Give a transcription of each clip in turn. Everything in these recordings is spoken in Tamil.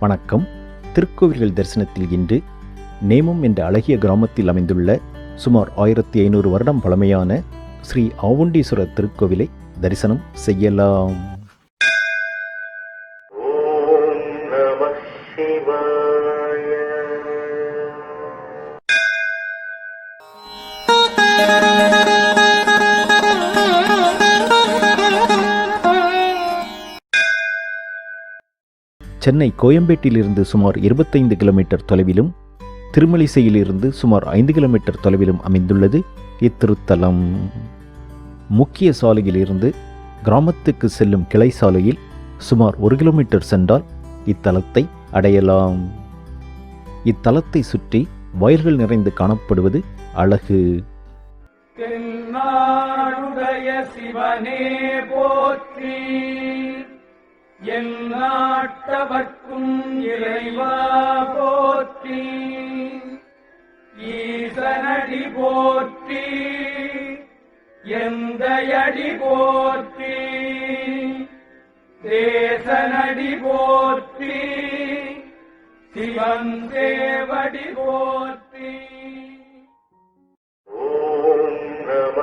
வணக்கம். திருக்கோவில்கள் தரிசனத்தில் இன்று நேமம் என்ற அழகிய கிராமத்தில் அமைந்துள்ள சுமார் 1500 வருடம் பழமையான ஸ்ரீ ஆவுண்டீஸ்வரர் திருக்கோவிலை தரிசனம் செய்யலாம். சென்னை கோயம்பேட்டிலிருந்து சுமார் 25 கிலோமீட்டர் தொலைவிலும் திருமலிசையிலிருந்து சுமார் 5 கிலோமீட்டர் தொலைவிலும் அமைந்துள்ளது இத்திருத்தலம். முக்கிய சாலையிலிருந்து கிராமத்துக்கு செல்லும் கிளை சாலையில் சுமார் 1 கிலோமீட்டர் சென்றால் இத்தலத்தை அடையலாம். இத்தலத்தை சுற்றி வயல்கள் நிறைந்து காணப்படுவது அழகு. சிவனே போற்றி, எந்நாட்டவர்க்கும் இறைவா போற்றி, ஈசனடி போற்றி, எந்தையடி போற்றி, தேசனடி போற்றி, சிவன் தேவடி போற்றி. ஓம் நம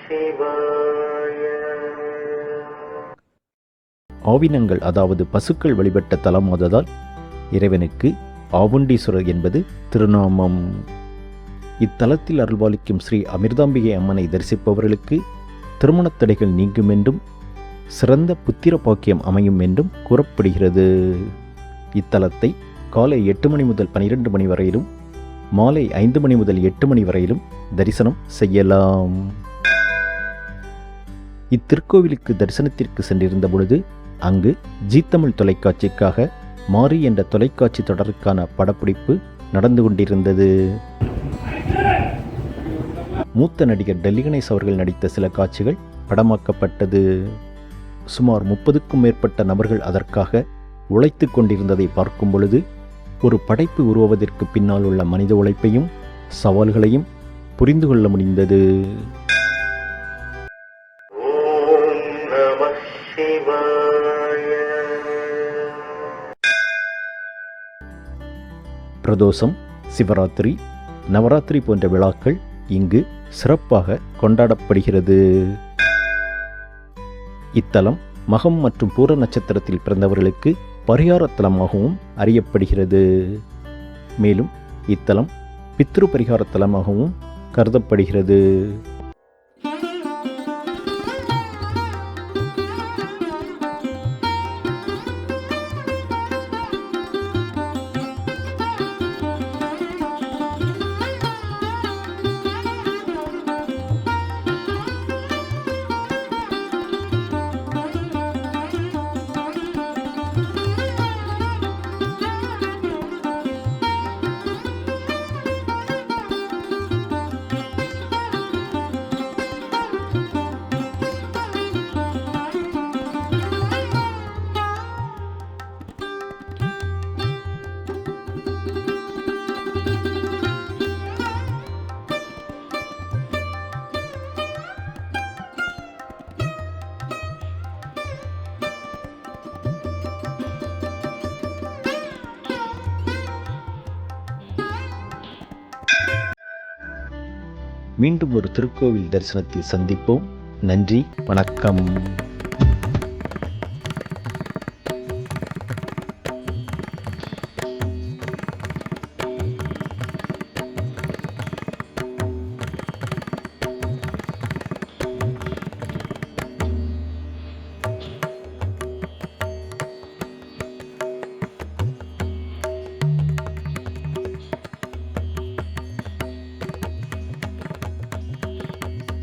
சிவாய. ஆவினங்கள் அதாவது பசுக்கள் வழிபட்ட தலமாததால் இறைவனுக்கு ஆவுண்டீஸ்வரர் என்பது திருநாமம். இத்தலத்தில் அருள்பாலிக்கும் ஸ்ரீ அமிர்தாம்பிகை அம்மனை தரிசிப்பவர்களுக்கு திருமணத் தடைகள் நீங்கும் என்றும் சிறந்த புத்திர பாக்கியம் அமையும் என்றும் கூறப்படுகிறது. இத்தலத்தை காலை 8 மணி முதல் 12 மணி வரையிலும் மாலை 5 மணி முதல் 8 மணி வரையிலும் தரிசனம் செய்யலாம். இத்திருக்கோவிலுக்கு தரிசனத்திற்கு சென்றிருந்த பொழுது அங்கு ஜீ தமிழ் தொலைக்காட்சிக்காக மாரி என்ற தொலைக்காட்சி தொடருக்கான படப்பிடிப்பு நடந்து கொண்டிருந்தது. மூத்த நடிகர் டெல்லி கணேஷ் அவர்கள் நடித்த சில காட்சிகள் படமாக்கப்பட்டது. சுமார் 30க்கும் மேற்பட்ட நபர்கள் அதற்காக உழைத்து கொண்டிருந்ததை பார்க்கும் பொழுது ஒரு படைப்பு உருவாவதற்கு பின்னால் உள்ள மனித உழைப்பையும் சவால்களையும் புரிந்து கொள்ள முடிந்தது. பிரதோஷம், சிவராத்திரி, நவராத்திரி போன்ற விழாக்கள் இங்கு சிறப்பாக கொண்டாடப்படுகிறது. இத்தலம் மகம் மற்றும் பூர நட்சத்திரத்தில் பிறந்தவர்களுக்கு பரிகார தலமாகவும் அறியப்படுகிறது. மேலும் இத்தலம் பித்ரு பரிகார தலமாகவும் கருதப்படுகிறது. மீண்டும் ஒரு திருக்கோவில் தரிசனத்தில் சந்திப்போம். நன்றி, வணக்கம்.